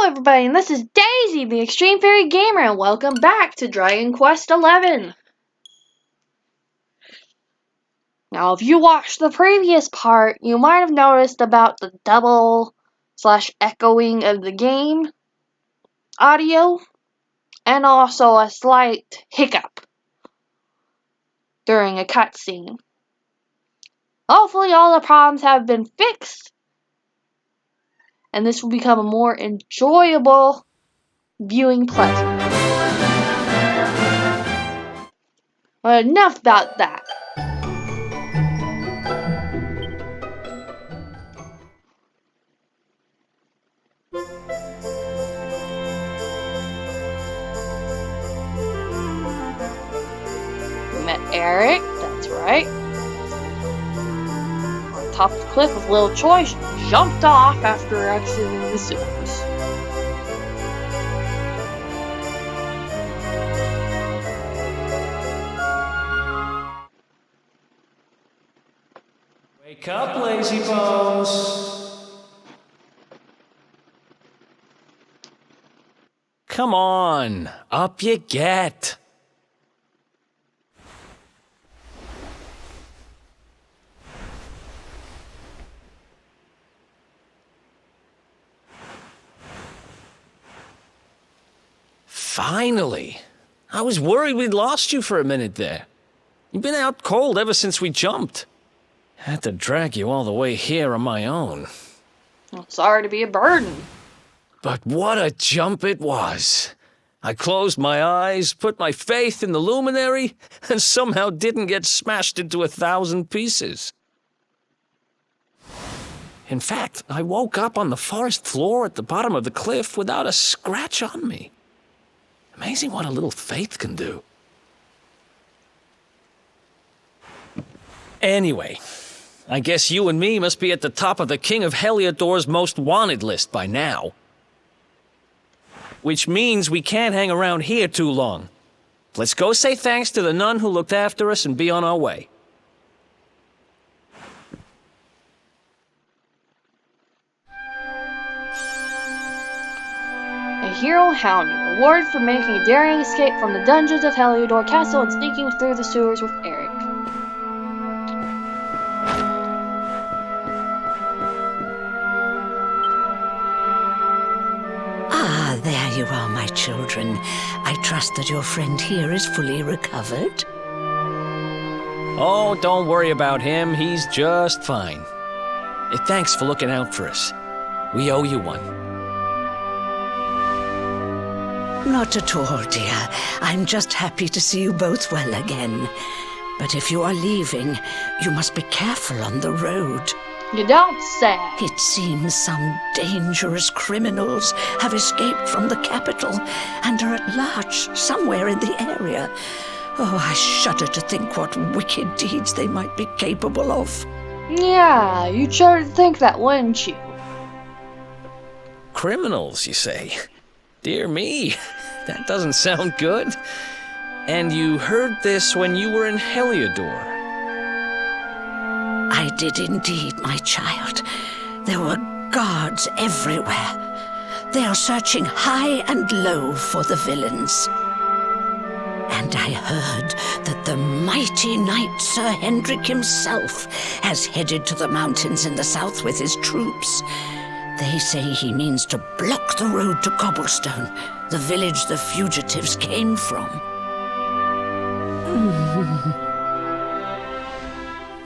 Everybody, and this is Daisy, the Extreme Fairy Gamer, and welcome back to Dragon Quest XI. Now, if you watched the previous part, you might have noticed about the double/echoing of the game audio, and also a slight hiccup during a cutscene. Hopefully all the problems have been fixed, and this will become a more enjoyable viewing pleasure. But enough about that. We met Eric, that's right. On top of the cliff with Little Choice, jumped off after exiting the sewers. Wake up, lazy bones! Come on, up you get! Finally! I was worried we'd lost you for a minute there. You've been out cold ever since we jumped. Had to drag you all the way here on my own. Well, sorry to be a burden. But what a jump it was. I closed my eyes, put my faith in the luminary, and somehow didn't get smashed into 1,000 pieces. In fact, I woke up on the forest floor at the bottom of the cliff without a scratch on me. Amazing what a little faith can do. Anyway, I guess you and me must be at the top of the King of Heliodor's most wanted list by now. Which means we can't hang around here too long. Let's go say thanks to the nun who looked after us and be on our way. A hero hounded, awarded for making a daring escape from the dungeons of Heliodor Castle and sneaking through the sewers with Eric. There you are, my children. I trust that your friend here is fully recovered. Oh, don't worry about him. He's just fine. Thanks for looking out for us. We owe you one. Not at all, dear. I'm just happy to see you both well again. But if you are leaving, you must be careful on the road. You don't say. It seems some dangerous criminals have escaped from the capital and are at large somewhere in the area. Oh, I shudder to think what wicked deeds they might be capable of. Yeah, you'd sure think that, wouldn't you? Criminals, you say? Dear me, that doesn't sound good. And you heard this when you were in Heliodor. I did indeed, my child. There were guards everywhere. They are searching high and low for the villains. And I heard that the mighty knight Sir Hendrik himself has headed to the mountains in the south with his troops. They say he means to block the road to Cobblestone, the village the fugitives came from.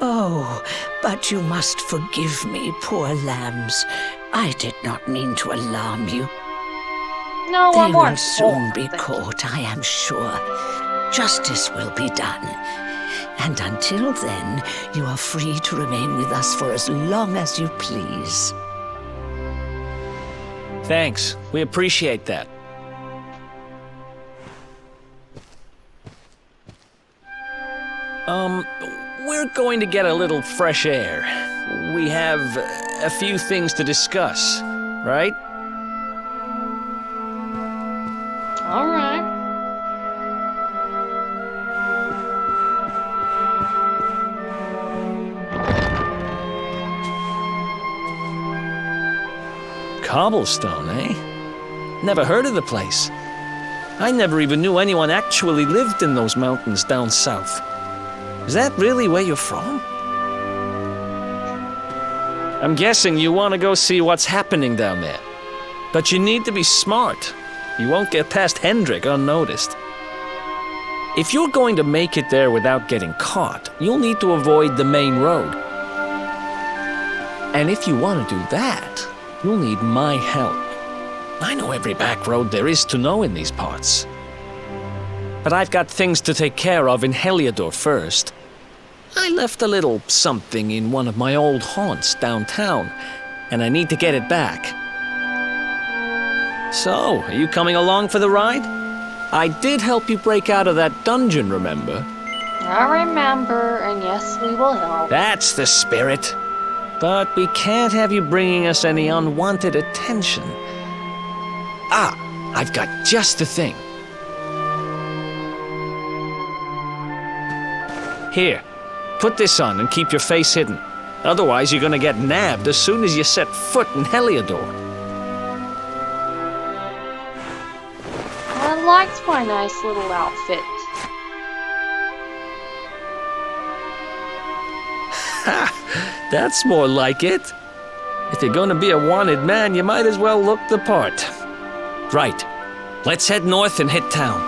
Oh, but you must forgive me, poor lambs. I did not mean to alarm you. No, They I'm more will soon informed, be thank you. caught, I am sure. Justice will be done. And until then, you are free to remain with us for as long as you please. Thanks. We appreciate that. We're going to get a little fresh air. We have a few things to discuss, right? All right. Cobblestone, eh? Never heard of the place. I never even knew anyone actually lived in those mountains down south. Is that really where you're from? I'm guessing you want to go see what's happening down there. But you need to be smart. You won't get past Hendrik unnoticed. If you're going to make it there without getting caught, you'll need to avoid the main road. And if you want to do that, you'll need my help. I know every back road there is to know in these parts. But I've got things to take care of in Heliodor first. I left a little something in one of my old haunts downtown, and I need to get it back. So, are you coming along for the ride? I did help you break out of that dungeon, remember? I remember, and yes, we will help. That's the spirit. But we can't have you bringing us any unwanted attention. Ah, I've got just the thing. Here, put this on and keep your face hidden. Otherwise, you're gonna get nabbed as soon as you set foot in Heliodor. I liked my nice little outfit. Ha! That's more like it. If you're gonna be a wanted man, you might as well look the part. Right. Let's head north and hit town.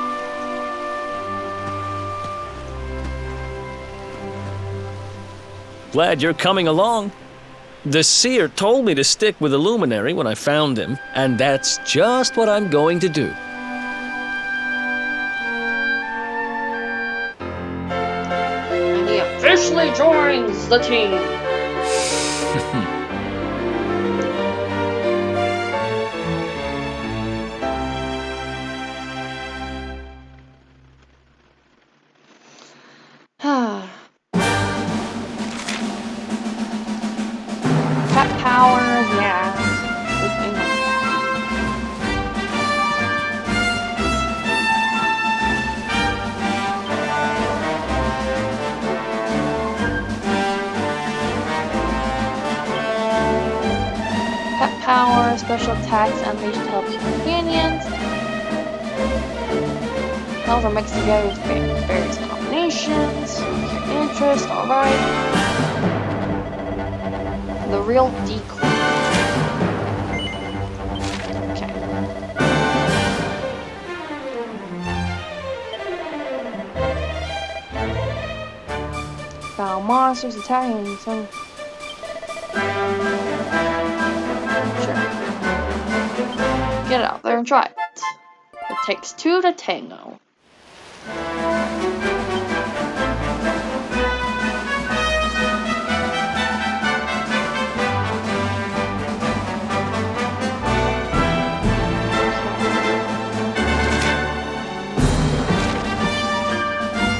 Glad you're coming along. The seer told me to stick with the luminary when I found him, and that's just what I'm going to do. And he officially joins the team. Cut powers, yeah. Pet power, special attacks unleashed to help your companions. Those are mixed together with various combinations. Your interest, alright. The real decoy. Okay. Found monsters attacking some. Sure. Get out there and try it. It takes two to tango.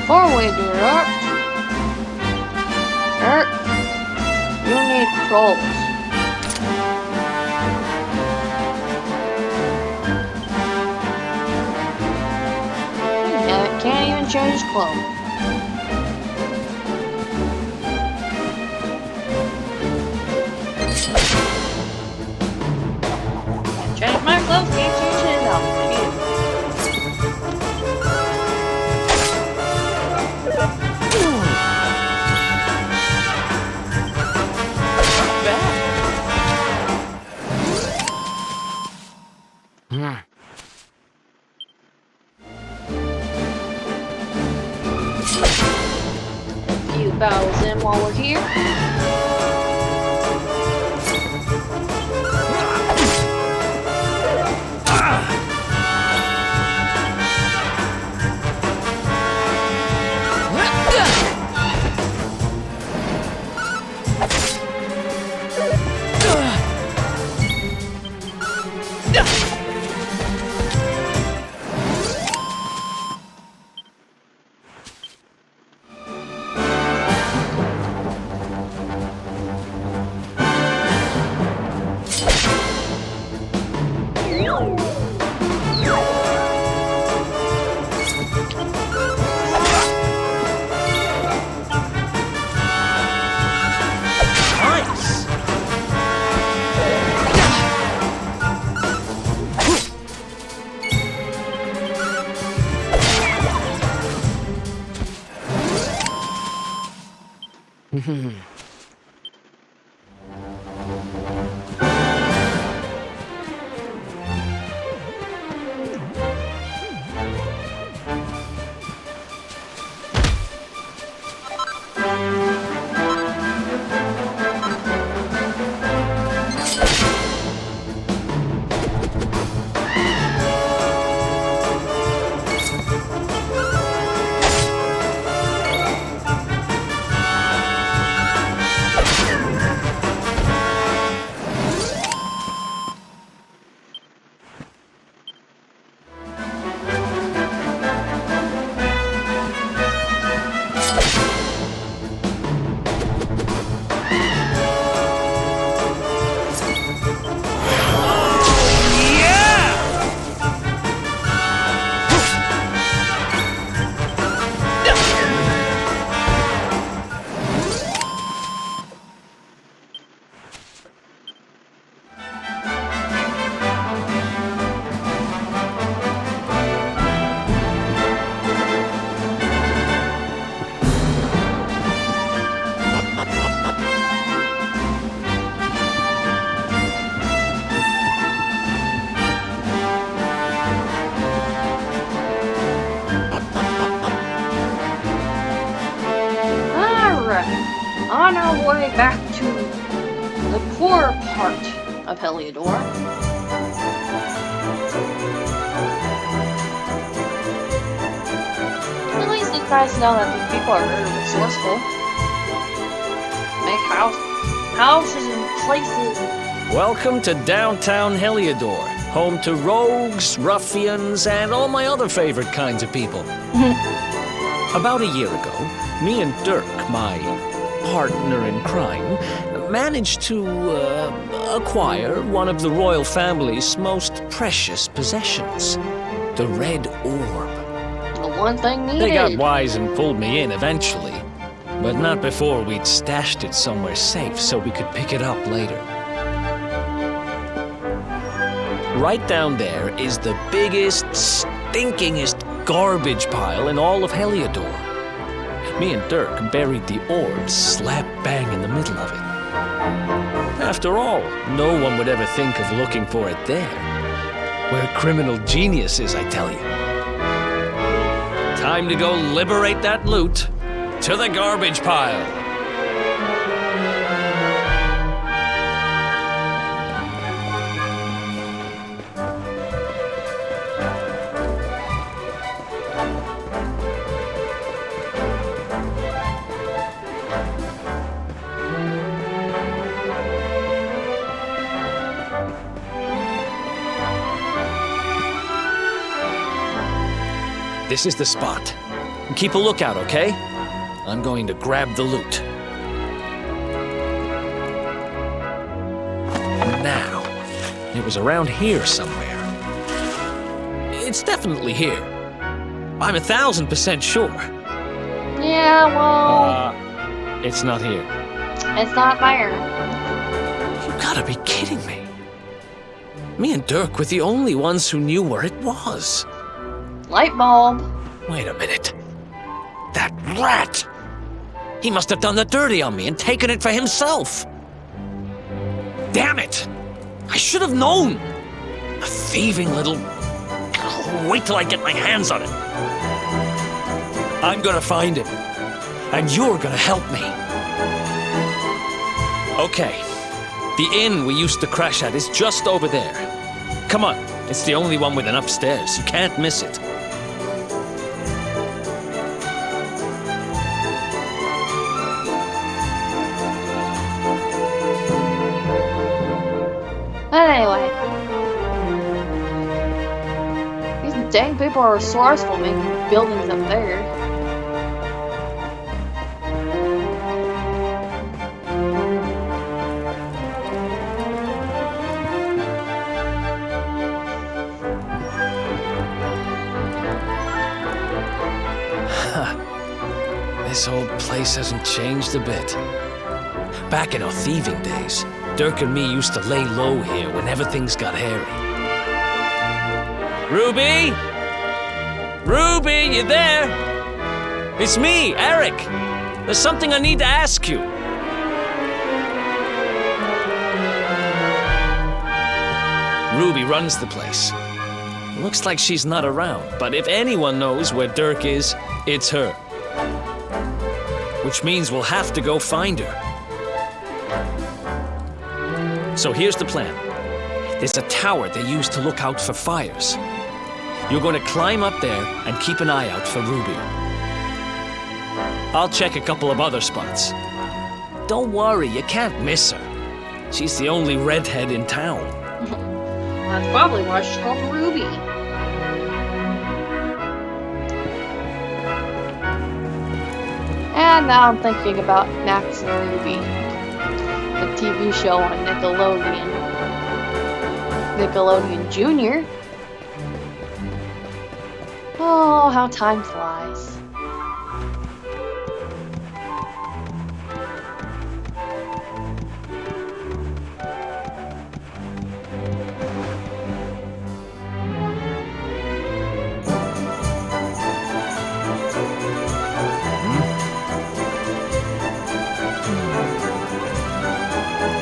Before we do that, you need clothes. Yeah, can't even change his clothes. Change my clothes, can't change his outfit either. A few battles in while we're here. On our way back to the poor part of Heliodor. At least it's nice to know that these people are very resourceful. Make houses and places. Welcome to downtown Heliodor, home to rogues, ruffians, and all my other favorite kinds of people. About a year ago, me and Dirk, my partner in crime, managed to acquire one of the royal family's most precious possessions, the Red Orb. The one thing needed. They got wise and pulled me in eventually, but not before we'd stashed it somewhere safe so we could pick it up later. Right down there is the biggest, stinkingest garbage pile in all of Heliodor. Me and Dirk buried the orb slap bang in the middle of it. After all, no one would ever think of looking for it there. We're criminal geniuses, I tell you. Time to go liberate that loot. To the garbage pile. This is the spot. Keep a lookout, okay? I'm going to grab the loot. Now, it was around here somewhere. It's definitely here. I'm 1,000% sure. Yeah, well... It's not here. It's not there. You gotta be kidding me. Me and Dirk were the only ones who knew where it was. Light bulb. Wait a minute. That rat! He must have done the dirty on me and taken it for himself. Damn it! I should have known! A thieving little... Wait till I get my hands on it. I'm gonna find him. And you're gonna help me. Okay. The inn we used to crash at is just over there. Come on. It's the only one with an upstairs. You can't miss it. Anyway. These dang people are resourceful making buildings up there. This whole place hasn't changed a bit. Back in our thieving days, Dirk and me used to lay low here whenever things got hairy. Ruby? Ruby, you there? It's me, Eric. There's something I need to ask you. Ruby runs the place. Looks like she's not around, but if anyone knows where Dirk is, it's her. Which means we'll have to go find her. So here's the plan. There's a tower they use to look out for fires. You're going to climb up there and keep an eye out for Ruby. I'll check a couple of other spots. Don't worry, you can't miss her. She's the only redhead in town. That's probably why she's called Ruby. And now I'm thinking about Max and Ruby, the TV show on Nickelodeon. Nickelodeon Jr. Oh, how time flies.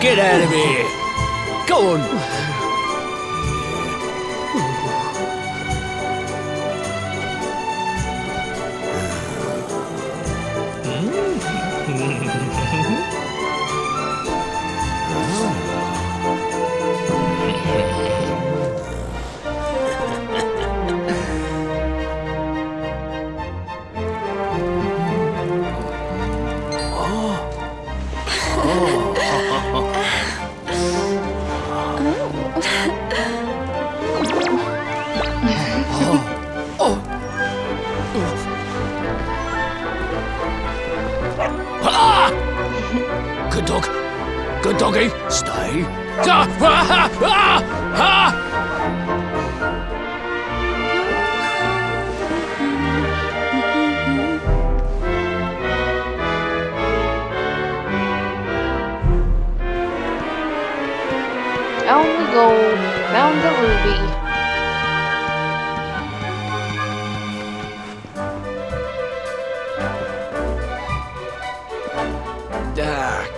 Get out of here! Go on! Good dog. Good doggy. Stay. Down we go. Found the Ruby.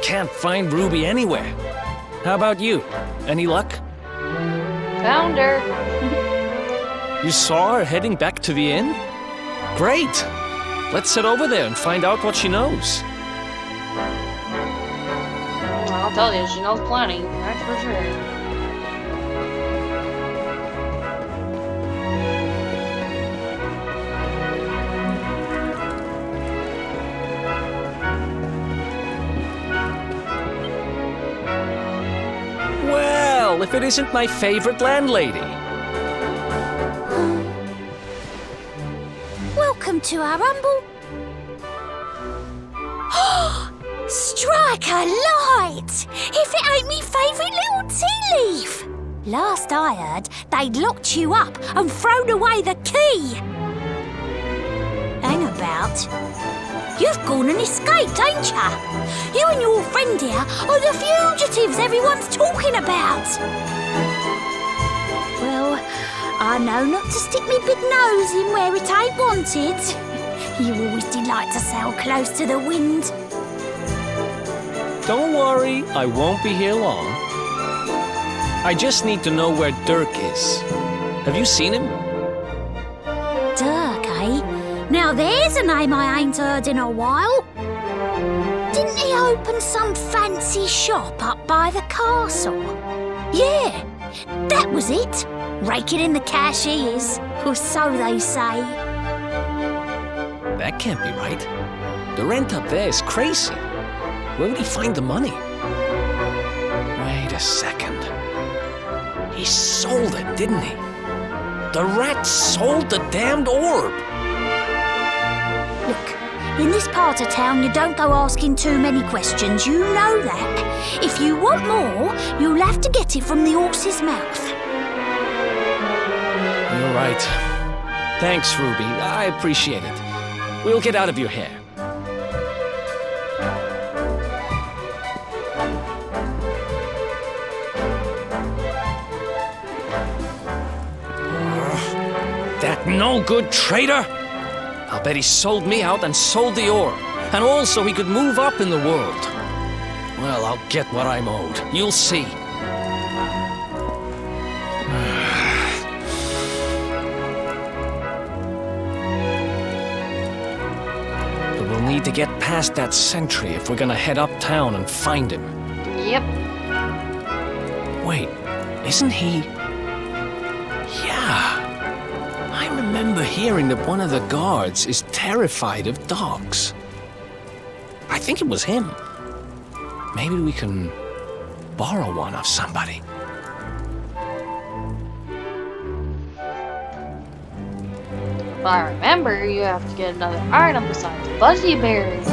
Can't find Ruby anywhere. How about you? Any luck? Found her. You saw her heading back to the inn? Great! Let's head over there and find out what she knows. I'll tell you, she knows plenty. That's for sure. Well, if it isn't my favorite landlady. Welcome to our humble... Strike a light! If it ain't me favourite little tea leaf! Last I heard, they'd locked you up and thrown away the key! Hang about. You've gone and escaped, ain't ya? You and your friend here are the fugitives everyone's talking about! Well, I know not to stick me big nose in where it ain't wanted. You always delight to sail close to the wind. Don't worry, I won't be here long. I just need to know where Dirk is. Have you seen him? Dirk, eh? Now there's a name I ain't heard in a while. Didn't he open some fancy shop up by the castle? Yeah, that was it. Raking in the cash he is, or so they say. That can't be right. The rent up there is crazy. Where would he find the money? Wait a second. He sold it, didn't he? The rat sold the damned orb. Look, in this part of town you don't go asking too many questions, you know that. If you want more, you'll have to get it from the horse's mouth. You're right. Thanks, Ruby. I appreciate it. We'll get out of your hair. That no-good traitor! I'll bet he sold me out and sold the orb. And all so he could move up in the world. Well, I'll get what I'm owed. You'll see. to get past that sentry if we're gonna head uptown and find him. Yep. Wait, isn't he... Yeah. I remember hearing that one of the guards is terrified of dogs. I think it was him. Maybe we can borrow one of somebody. If I remember, you have to get another item besides fuzzy berries.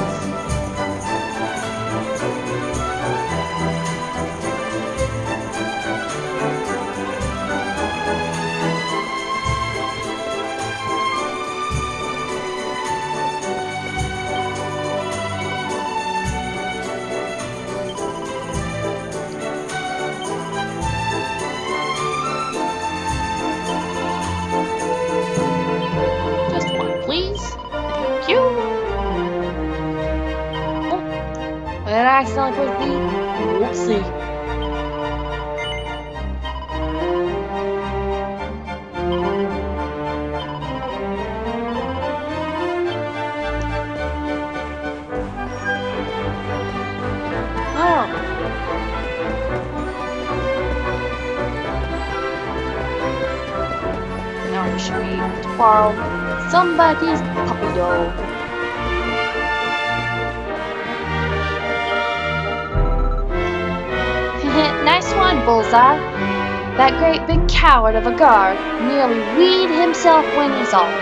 Did I accidentally push B? Whoopsie. Oh. Now we should be able to borrow somebody's puppy dog. Nice one, Bullseye. That great big coward of a guard nearly weed himself when he's off.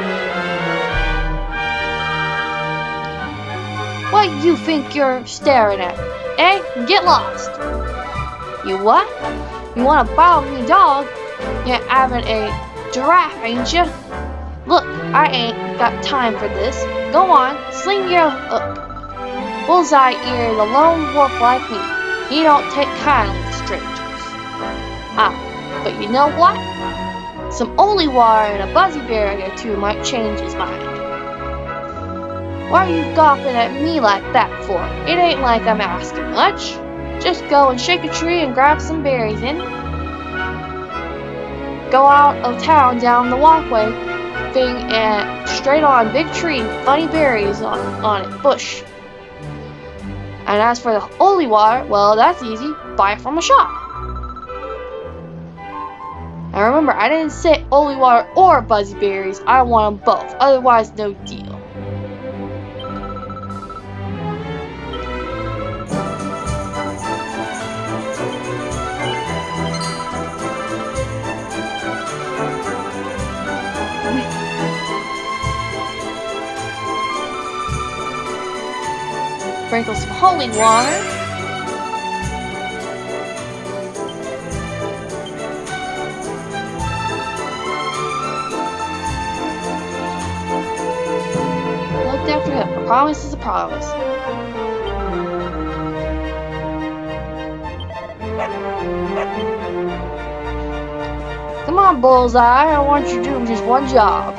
What you think you're staring at? Eh? Get lost. You what? You want to borrow me dog? You're having a giraffe, ain't you? Look, I ain't got time for this. Go on, sling your hook. Bullseye here is a lone wolf like me. He don't take kindly to strangers. Ah, but you know what? Some holy water and a buzzy berry or two might change his mind. Why are you gawping at me like that for? It ain't like I'm asking much. Just go and shake a tree and grab some berries in. Go out of town down the walkway thing and straight on, big tree, funny berries on it, bush. And as for the holy water, well, that's easy. Buy it from a shop. Now remember, I didn't say holy water or buzzy berries. I want them both. Otherwise, no deal. Sprinkle some holy water. Look after him. A promise is a promise. Come on, Bullseye. I want you to do just one job.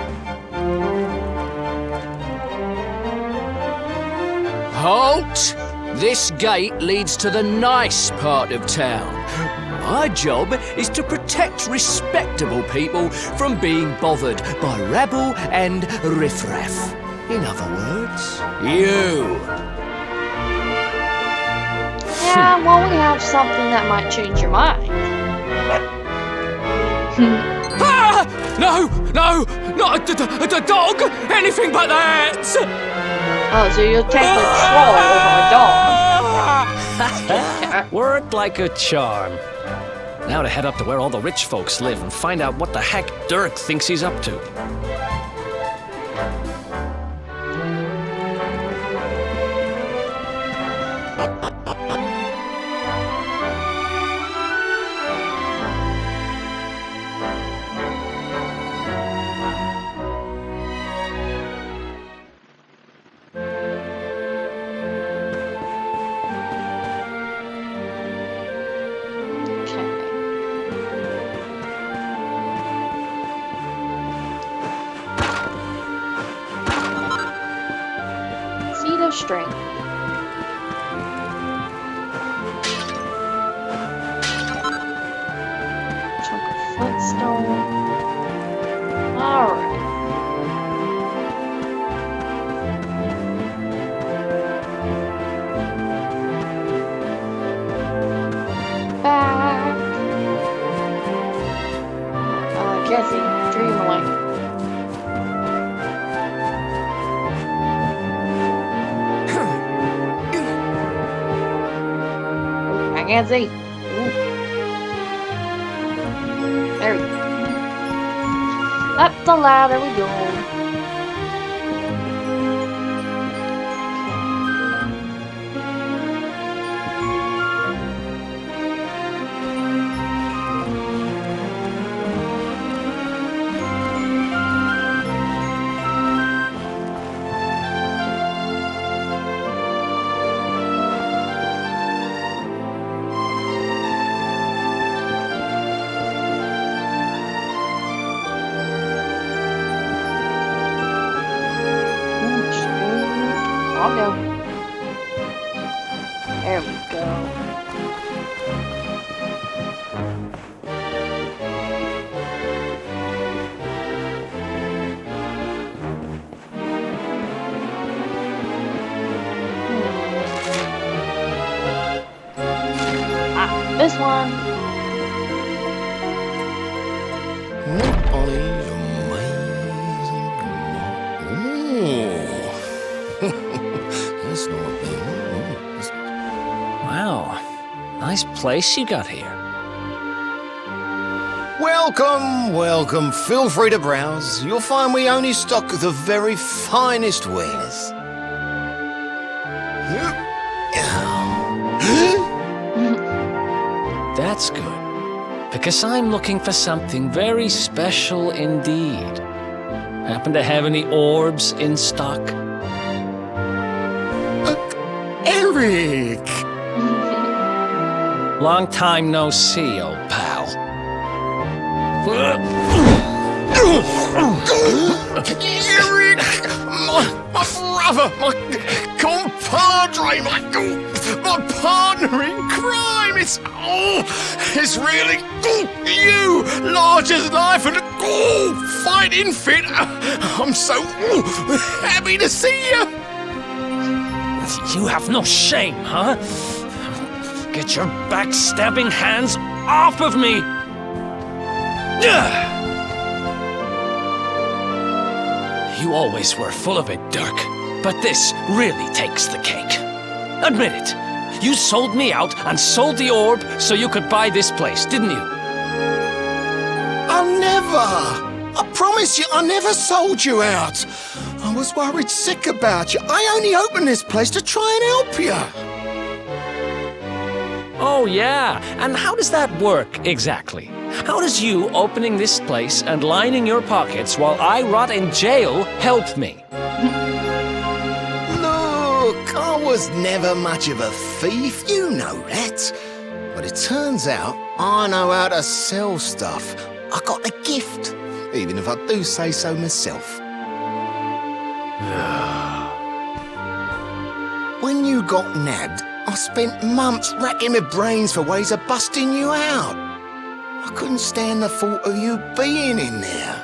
Halt! This gate leads to the nice part of town. My job is to protect respectable people from being bothered by rabble and riffraff. In other words, you. Yeah, well, we have something that might change your mind. Ah! No! No! Not a dog! Anything but that! Oh, so you'll take control over a dog. Worked like a charm. Now to head up to where all the rich folks live and find out what the heck Dirk thinks he's up to. Seed of strength. Chunk of flintstone. Alright. can't see. Tree in the way. I can't see. Ooh. There we go. Up the ladder we go. Calm down. There we go. This one. That's not Wow, nice place you got here. Welcome, welcome. Feel free to browse. You'll find we only stock the very finest wares. That's good, because I'm looking for something very special indeed. Happen to have any orbs in stock? Eric! Long time no see, old pal. Eric! My brother, my compadre, my partner in crime! It's really you! Large as life and fighting fit! I'm so happy to see you! You have no shame, huh? Get your backstabbing hands off of me! You always were full of it, Dirk, but this really takes the cake. Admit it, you sold me out and sold the orb so you could buy this place, didn't you? I never! I promise you, I never sold you out! I was worried sick about you. I only opened this place to try and help you. Oh, yeah. And how does that work, exactly? How does you opening this place and lining your pockets while I rot in jail help me? Look, I was never much of a thief, you know that. But it turns out I know how to sell stuff. I got a gift, even if I do say so myself. When you got nabbed, I spent months racking my brains for ways of busting you out. I couldn't stand the thought of you being in there.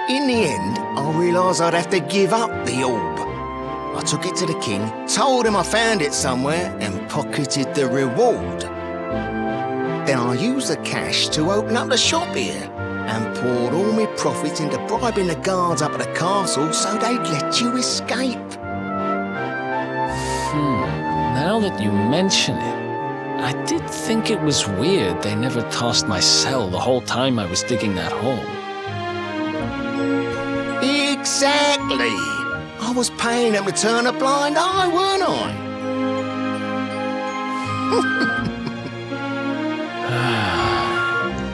In the end, I realised I'd have to give up the orb. I took it to the king, told him I found it somewhere, and pocketed the reward. Then I used the cash to open up the shop here, and poured all my profits into bribing the guards up at the castle so they'd let you escape. Now that you mention it, I did think it was weird they never tossed my cell the whole time I was digging that hole. Exactly! I was paying them to turn a blind eye, weren't I?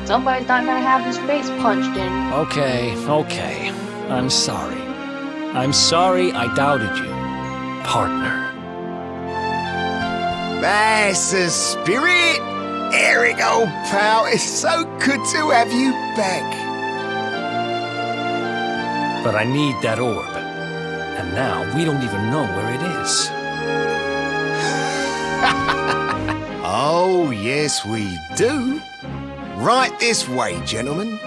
Somebody's not gonna have his face punched in. Okay. I'm sorry. I'm sorry I doubted you, partner. That's the spirit! Eric, old pal, it's so good to have you back. But I need that orb. And now we don't even know where it is. Oh, yes, we do. Right this way, gentlemen.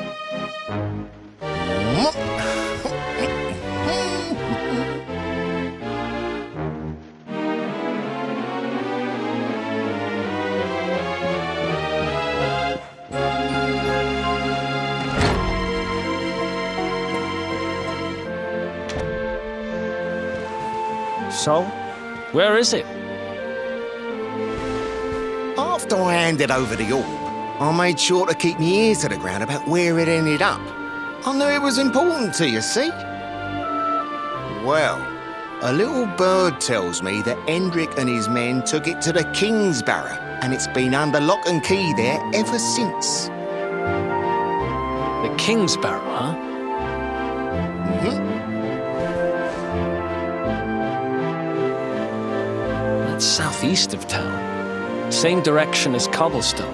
So, where is it? After I handed over the orb, I made sure to keep my ears to the ground about where it ended up. I knew it was important to you, see? Well, a little bird tells me that Hendrik and his men took it to the King's Barrow, and it's been under lock and key there ever since. The King's Barrow, huh? That's southeast of town. Same direction as Cobblestone.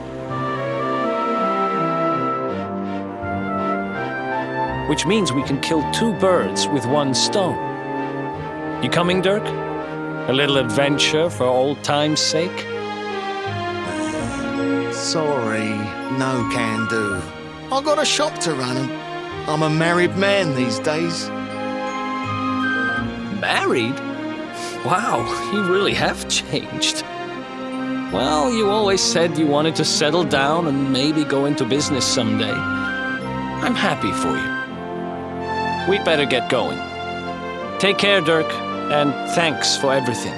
Which means we can kill 2 birds with 1 stone. You coming, Dirk? A little adventure for old time's sake? Sorry, no can do. I got a shop to run and I'm a married man these days. Married? Wow, you really have changed. Well, you always said you wanted to settle down and maybe go into business someday. I'm happy for you. We'd better get going. Take care, Dirk, and thanks for everything.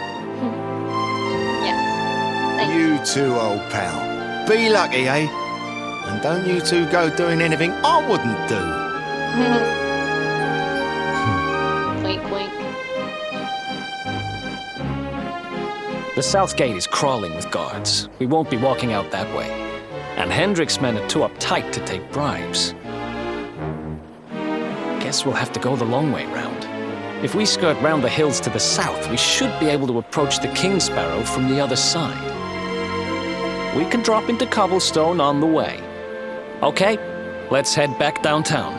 Yes. Thank You too, old pal. Be lucky, eh? And don't you two go doing anything I wouldn't do. Wink, wink. The south gate is crawling with guards. We won't be walking out that way. And Hendrik's men are too uptight to take bribes. Guess we'll have to go the long way round. If we skirt round the hills to the south, we should be able to approach the King's Barrow from the other side. We can drop into Cobblestone on the way. Okay, let's head back downtown.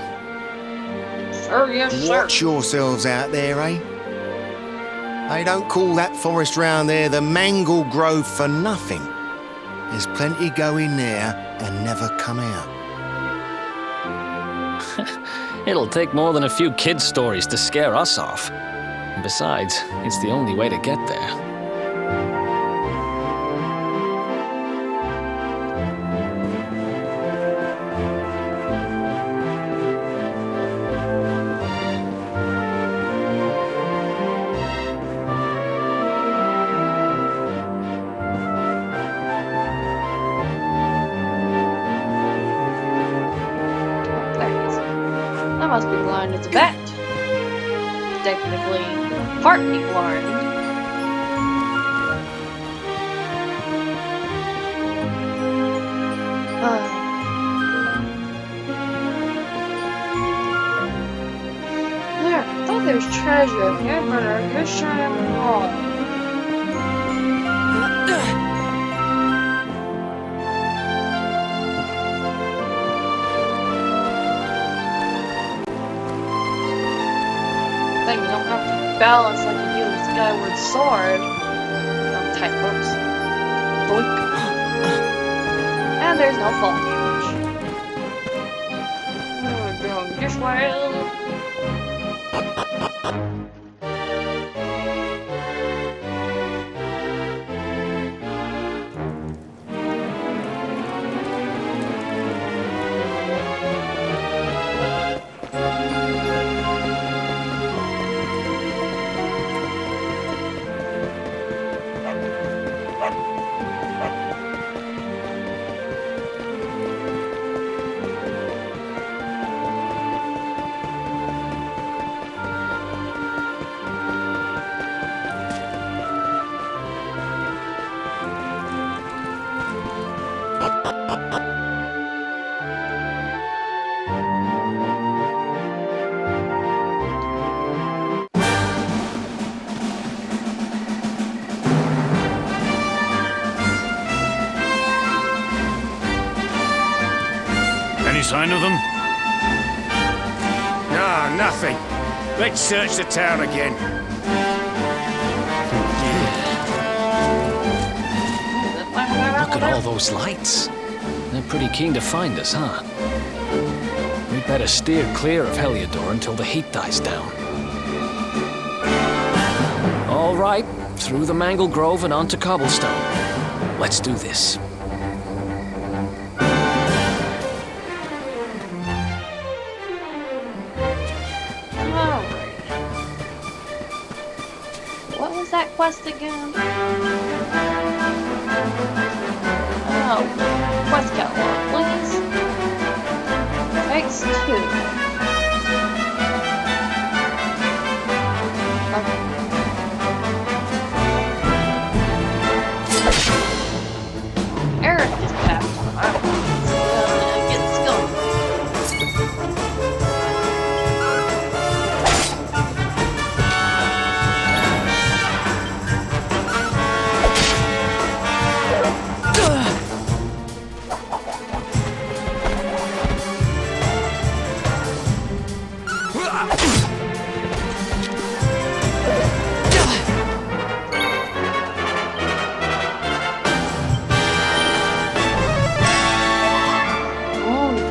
Sir, yes, sir. Watch yourselves out there, eh? They don't call that forest round there the Mangle Grove for nothing. There's plenty go in there and never come out. It'll take more than a few kid stories to scare us off. And besides, it's the only way to get there. That must be blind as a bat. Technically, partly blind. There, I thought there was treasure up here, but I guess I am wrong. You don't have to balance like you do with Skyward Sword. On tight ropes. Boink. And there's no fall damage. We're going this way. Any sign of them? No, nothing. Let's search the town again. Look at all those lights. They're pretty keen to find us, huh? We'd better steer clear of Heliodor until the heat dies down. All right, through the Mangle Grove and onto Cobblestone. Let's do this. What was that quest again? Oh, quest catalog, please. Takes 2. Eric is passed on. Alright, let's get this going.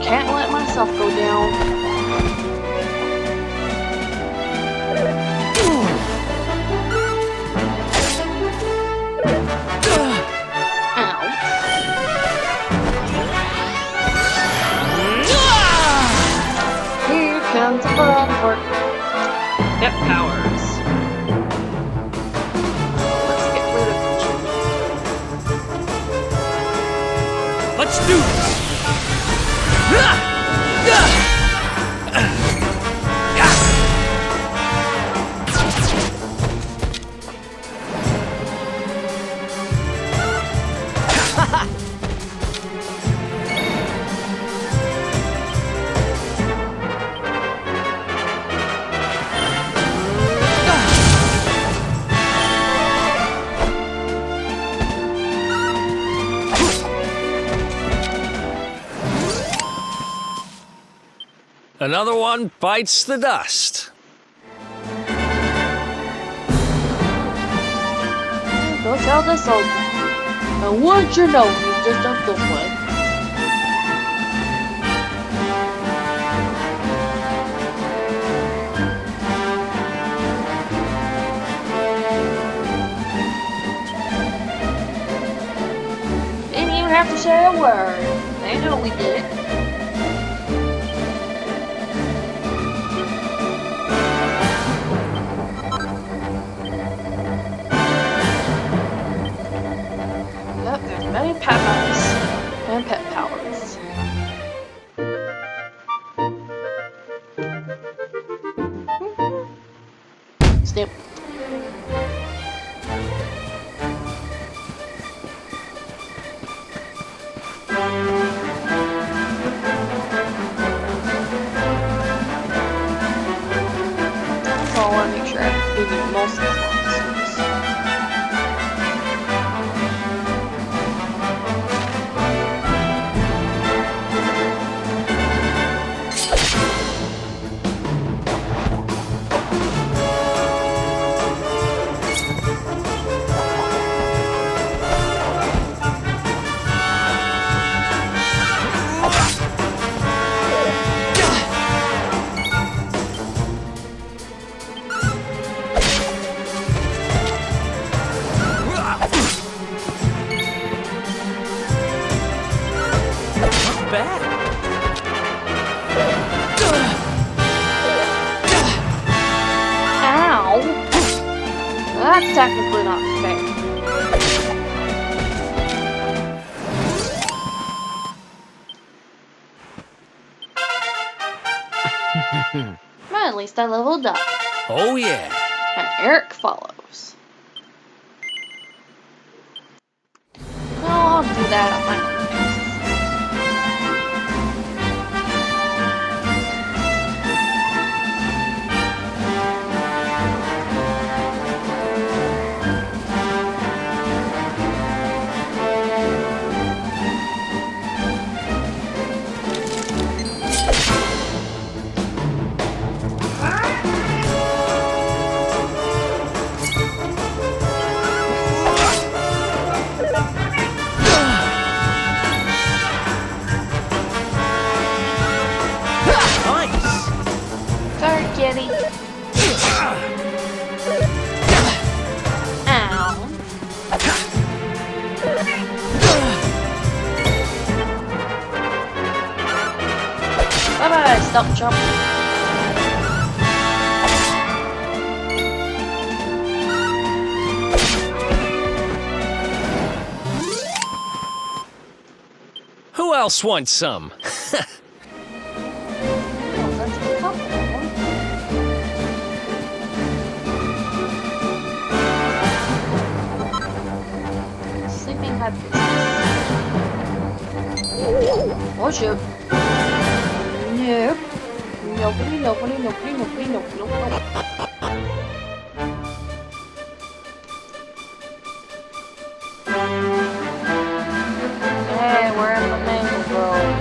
Can't let myself go down. Ow. Here comes the fun work. Step powers. Let's get rid of Let's do this! Another one bites the dust. Go tell this soldier. And once you know, you just up this way. Didn't even have to say a word. They know we did it. Many powers and pet powers. Snip. So I want to make sure I give you most of the monsters. Ow! That's technically not fair. Well, at least I leveled up. Oh yeah. And Eric follows. No, I'll do that on my own pace. Kitty. Ow. Bye-bye, stop jumping. else wants some? That's a couple of them. Sleeping hibiscus. Oh shoot. Nope. Nobody. Hey, we're in the mango grove.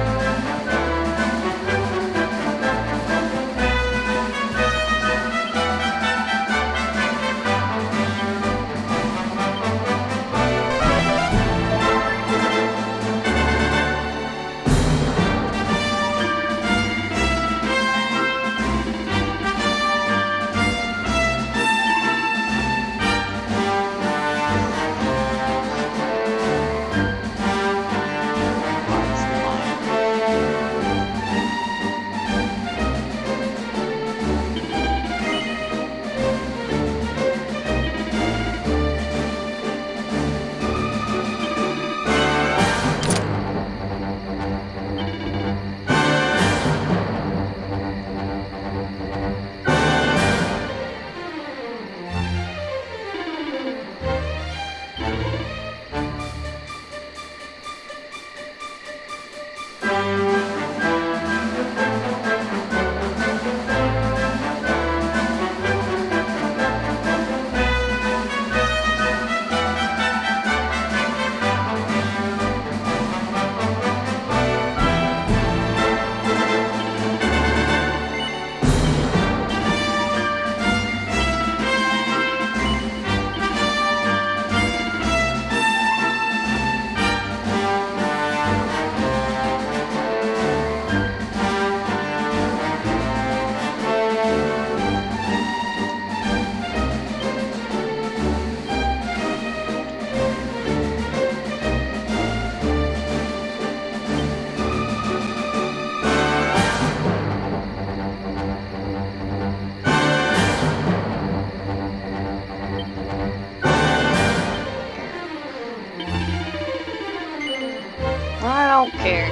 I don't care.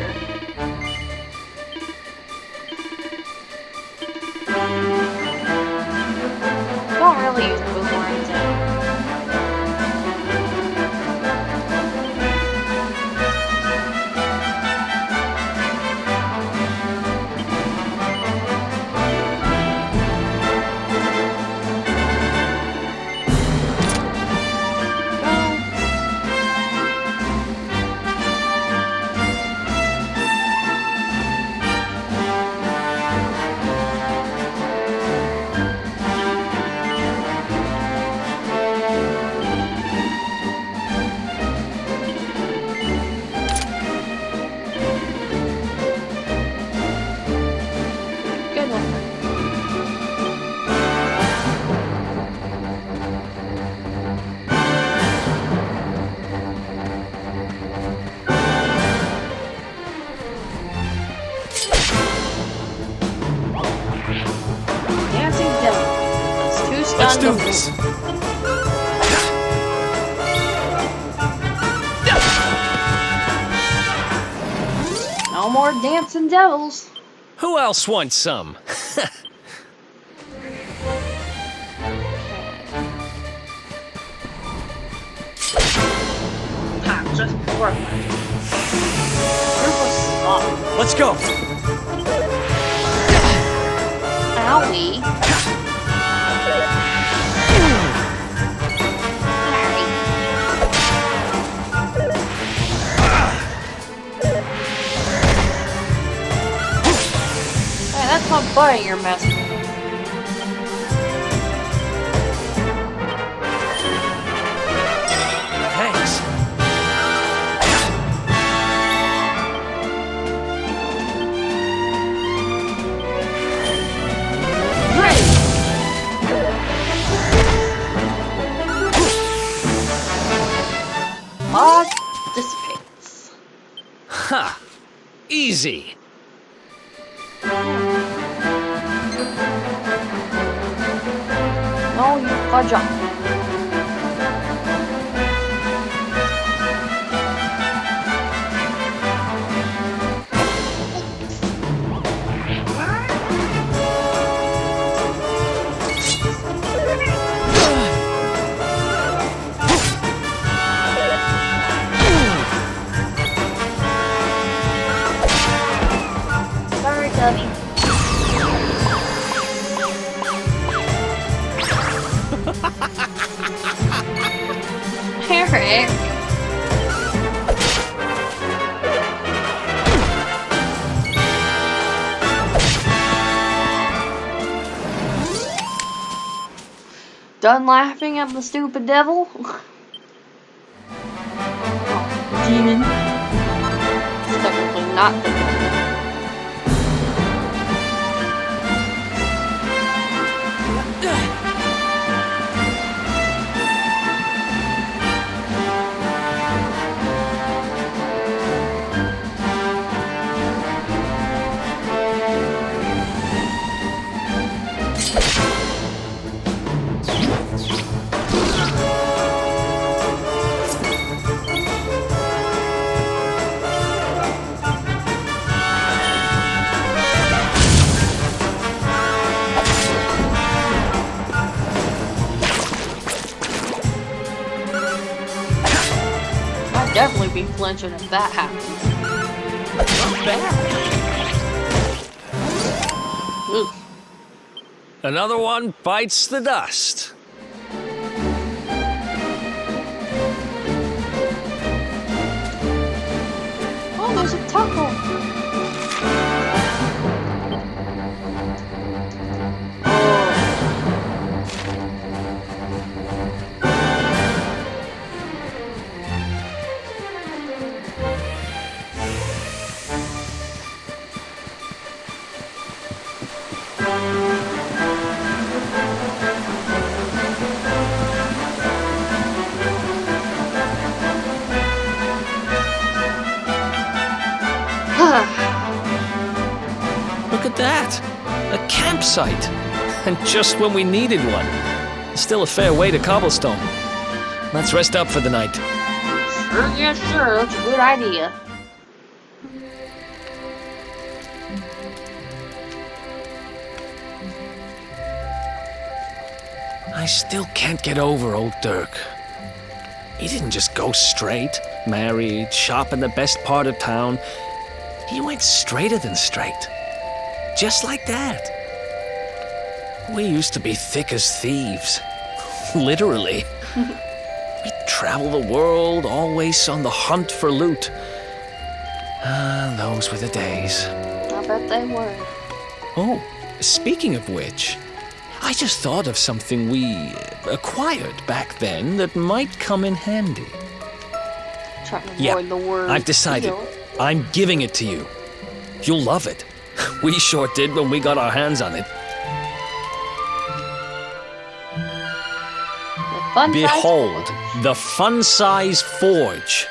Don't really use boomerangs now. Good one. Dancing devil. That's two Let's stunned do devils. this. No more dancing devils. Who else wants some? Ha, just perfect. Super soft. Let's go. Owie. Hey, that's my buddy you're messing with. Thanks. Great! Fog dissipates. Ha! Easy. No, you fudge up. prick. Done laughing at the stupid devil? Oh, demon. It's technically not the devil. Definitely be flinching if that happened. Ugh. Another one bites the dust. Oh, there's a taco. Look at that! A campsite! And just when we needed one. Still a fair way to cobblestone. Let's rest up for the night. Sure, yeah, sure. That's a good idea. I still can't get over old Dirk. He didn't just go straight, married, shop in the best part of town. He went straighter than straight. Just like that. We used to be thick as thieves. Literally. We'd travel the world, always on the hunt for loot. Ah, those were the days. I bet they were. Oh, speaking of which, I just thought of something we acquired back then that might come in handy. Trying to avoid the word. I've decided. Deal. I'm giving it to you. You'll love it. We sure did when we got our hands on it. Behold, the fun-size forge.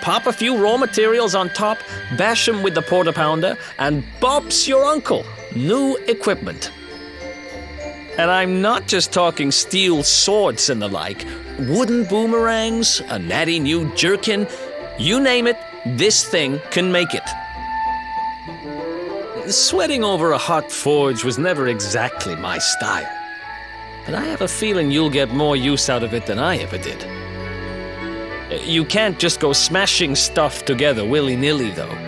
Pop a few raw materials on top, bash 'em with the porta pounder, and bop's your uncle. New equipment. And I'm not just talking steel swords and the like. Wooden boomerangs, a natty new jerkin. You name it, this thing can make it. Sweating over a hot forge was never exactly my style. But I have a feeling you'll get more use out of it than I ever did. You can't just go smashing stuff together willy-nilly, though.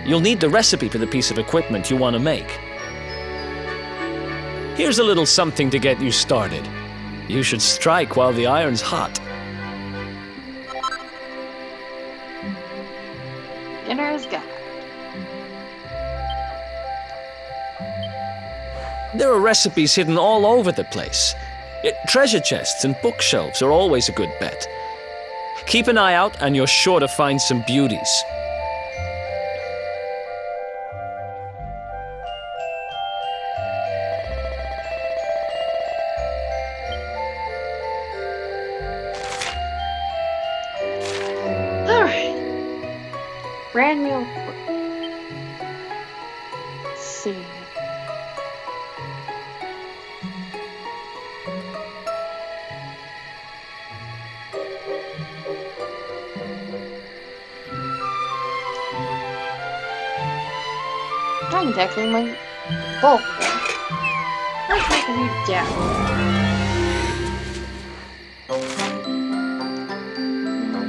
You'll need the recipe for the piece of equipment you want to make. Here's a little something to get you started. You should strike while the iron's hot. Dinner's gone. There are recipes hidden all over the place. Treasure chests and bookshelves are always a good bet. Keep an eye out and you're sure to find some beauties. Alright. Brand new equipment. Let's see. I can technically make both of them. Let's make a new deck.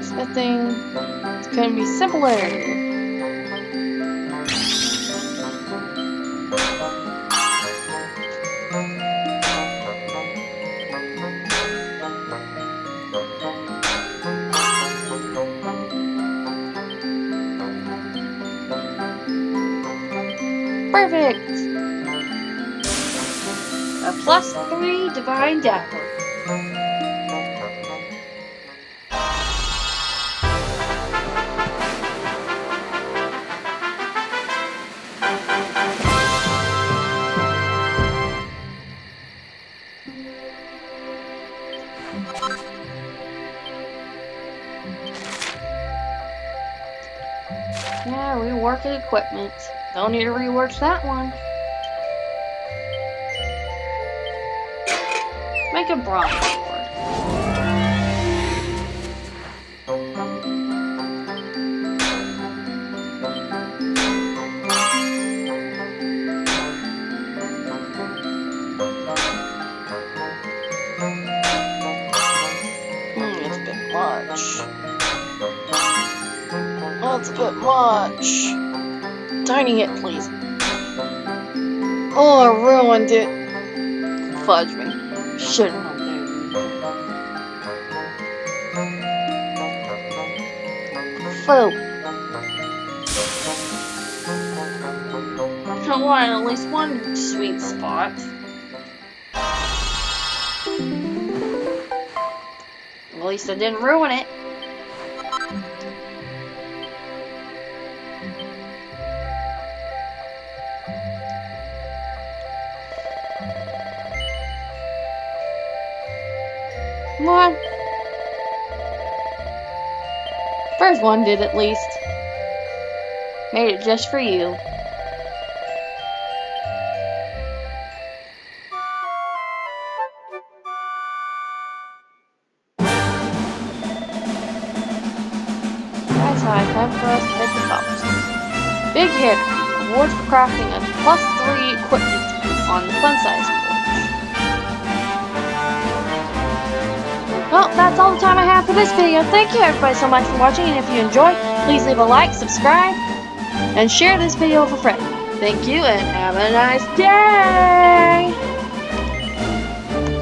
Smithing. It's gonna be simpler. A +3 divine dapper. Yeah, rework equipment. Don't need to rework that one. Make a bronze sword. It's a bit much. That's a bit much. Tiny it, please. Oh, I ruined it. Fudge me. Shouldn't have done that. Food. I want at least one sweet spot. At least I didn't ruin it. Well, first one did at least. Made it just for you. That's how I come for us to hit the cobblestone. Big hitter. Awards for crafting a +3 equipment on the fun size forge. Well, that's all the time I have for this video. Thank you everybody so much for watching, and if you enjoyed, please leave a like, subscribe, and share this video with a friend. Thank you, and have a nice day!